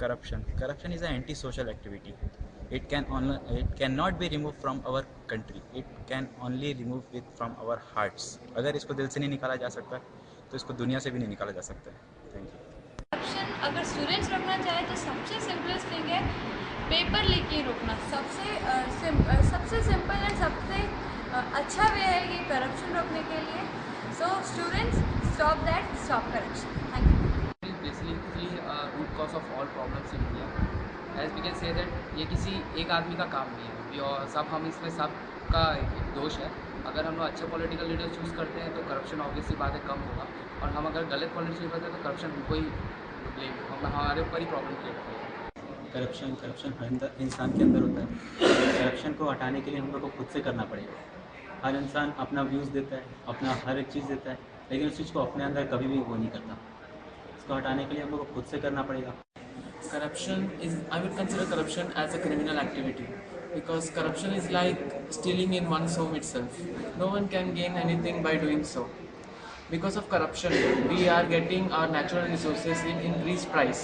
Corruption is an anti-social activity. It cannot be removed from our country. It can only remove it from our hearts. अगर इसको दिल से नहीं निकाला जा सकता तो इसको दुनिया से भी नहीं निकाला जा सकता है. Thank you. करप्शन अगर स्टूडेंट्स रोकना चाहे तो सबसे सिंपलेस्ट थिंग है पेपर लीक ही रोकना. सबसे सिंपल एंड सबसे अच्छा वे है ये करप्शन रोकने के लिए. So students stop that, stop corruption. Thank you. Basically root cause of all problems in India. As we can say that ये किसी एक आदमी का काम नहीं है, और सब हम इसमें सब का दोष है. अगर हम लोग अच्छे पॉलिटिकल लीडर चूज़ करते हैं तो करप्शन ऑब्वियसली बात है कम होगा, और हम अगर गलत पॉलिटिक्स करते हैं तो करप्शन हमको ही ब्लेम, हमारे ऊपर ही प्रॉब्लम क्रिएट होगा. करप्शन हर इंसान के अंदर होता है. करप्शन को हटाने के लिए हम लोग को खुद से करना पड़ेगा. हर इंसान अपना व्यूज़ देता है, अपना हर एक चीज़ देता है, लेकिन उस चीज़ को अपने अंदर कभी भी वो नहीं करता. इसको हटाने के लिए हम लोग को खुद से करना पड़ेगा. Corruption is, I would consider corruption as a criminal activity, because corruption is like stealing in one's home itself. No one can gain anything by doing so. Because of corruption, we are getting our natural resources in increased price,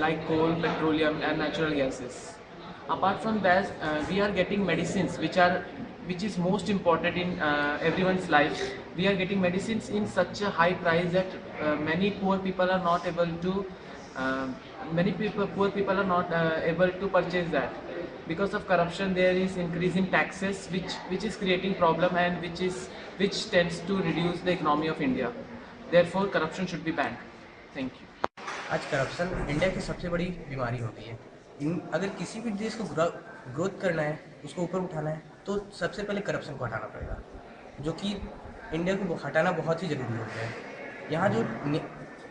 like coal, petroleum and natural gases. Apart from that, we are getting medicines which is most important in everyone's life. We are getting medicines in such a high price that many poor people are not able to able to purchase that. Because of corruption, there is increase in taxes, which is creating problem, and which tends to reduce the economy of India. Therefore, corruption should be banned. Thank you. आज corruption India की सबसे बड़ी बीमारी हो गई है. अगर किसी भी देश को ग्रोथ करना है, उसको ऊपर उठाना है, तो सबसे पहले करप्शन को हटाना पड़ेगा, जो कि इंडिया को हटाना बहुत ही ज़रूरी हो गया है. यहाँ जो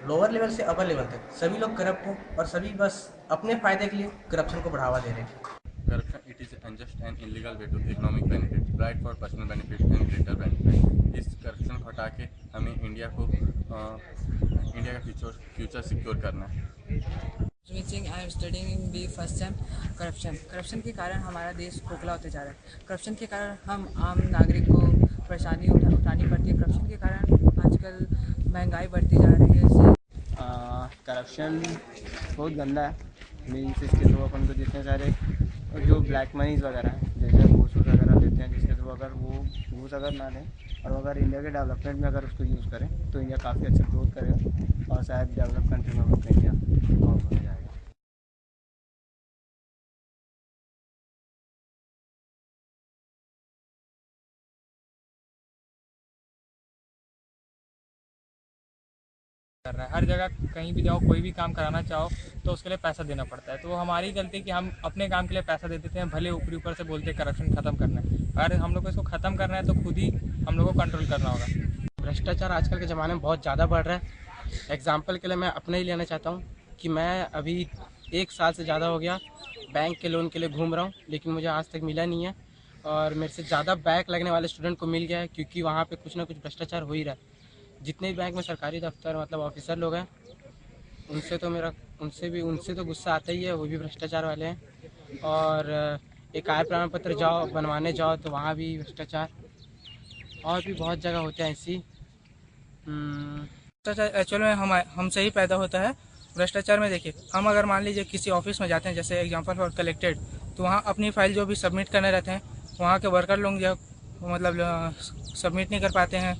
लोअर लेवल से अपर लेवल तक सभी लोग करप्ट हैं, और सभी बस अपने फ़ायदे के लिए करप्शन को बढ़ावा दे रहे हैं. Corruption, it is unjust and illegal way to economic benefit, right for personal benefit and greater benefit. इस करप्शन को हटा के हमें इंडिया का फ्यूचर सिक्योर करना है. I am studying in B first sem. Corruption के कारण हमारा देश खोखला होते जा रहा है. करप्शन के कारण हम आम नागरिक को परेशानी उठानी पड़ती है. करप्शन के कारण आजकल महंगाई बढ़ती जा रही है. करप्शन बहुत गंदा है. मीन्स इसके थ्रू अपन को जितने सारे जो ब्लैक मनीज वगैरह हैं, जैसे घूस वगैरह देते हैं, जिसके थ्रू अगर वो घूस अगर ना लें और अगर इंडिया के डेवलपमेंट में अगर उसको यूज़ करें तो इंडिया काफ़ी अच्छा ग्रोथ करेगा, और शायद डेवलप कंट्री में अपना इंडिया काउंट हो जाएगा. कर रहा है. हर जगह कहीं भी जाओ, कोई भी काम कराना चाहो तो उसके लिए पैसा देना पड़ता है. तो वो हमारी गलती कि हम अपने काम के लिए पैसा दे देते हैं, भले ऊपर से बोलते हैं करप्शन ख़त्म करना है. अगर हम लोग को इसको ख़त्म करना है तो खुद ही हम लोग को कंट्रोल करना होगा. भ्रष्टाचार आजकल के ज़माने में बहुत ज़्यादा बढ़ रहा है. एग्जाम्पल के लिए मैं अपने ही लेना चाहता हूँ कि मैं अभी 1 साल से ज़्यादा हो गया बैंक के लोन के लिए घूम रहा हूँ, लेकिन मुझे आज तक मिला नहीं है. और मेरे से ज़्यादा बैक लगने वाले स्टूडेंट को मिल गया है, क्योंकि वहाँ पे कुछ ना कुछ भ्रष्टाचार हो ही रहा है. जितने भी बैंक में सरकारी दफ्तर मतलब ऑफिसर लोग हैं, उनसे तो गुस्सा आता ही है. वो भी भ्रष्टाचार वाले हैं. और एक आय प्रमाण पत्र बनवाने जाओ तो वहाँ भी भ्रष्टाचार, और भी बहुत जगह होते हैं ऐसी. भ्रष्टाचार एक्चुअल में हमसे ही पैदा होता है. भ्रष्टाचार में देखिए, हम अगर मान लीजिए किसी ऑफिस में जाते हैं, जैसे एग्जांपल फॉर कलेक्टेड, तो वहाँ अपनी फाइल जो भी सबमिट करने रहते हैं, वहाँ के वर्कर लोग जो मतलब सबमिट नहीं करते हैं.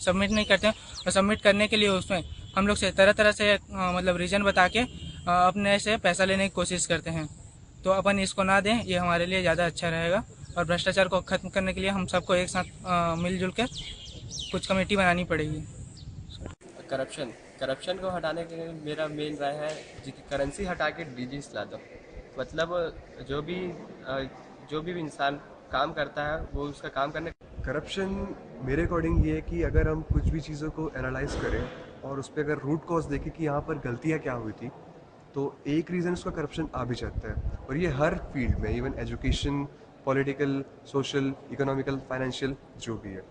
और सबमिट करने के लिए उसमें हम लोग से तरह से मतलब रीज़न बता के अपने से पैसा लेने की कोशिश करते हैं. तो अपन इसको ना दें, ये हमारे लिए ज़्यादा अच्छा रहेगा. और भ्रष्टाचार को ख़त्म करने के लिए हम सबको एक साथ मिलजुल के कुछ कमेटी बनानी पड़ेगी. करप्शन को हटाने के लिए मेरा मेन राय है करेंसी हटा के डिजिट्स ला दो. मतलब जो भी इंसान काम करता है वो उसका काम करने. करप्शन मेरे अकॉर्डिंग ये है कि अगर हम कुछ भी चीज़ों को एनालाइज करें और उस पर अगर रूट कॉज देखें कि यहाँ पर गलतियाँ क्या हुई थी, तो एक रीज़न उसका करप्शन आ भी जाता है. और ये हर फील्ड में, even education, political, social, economical, financial, जो भी है.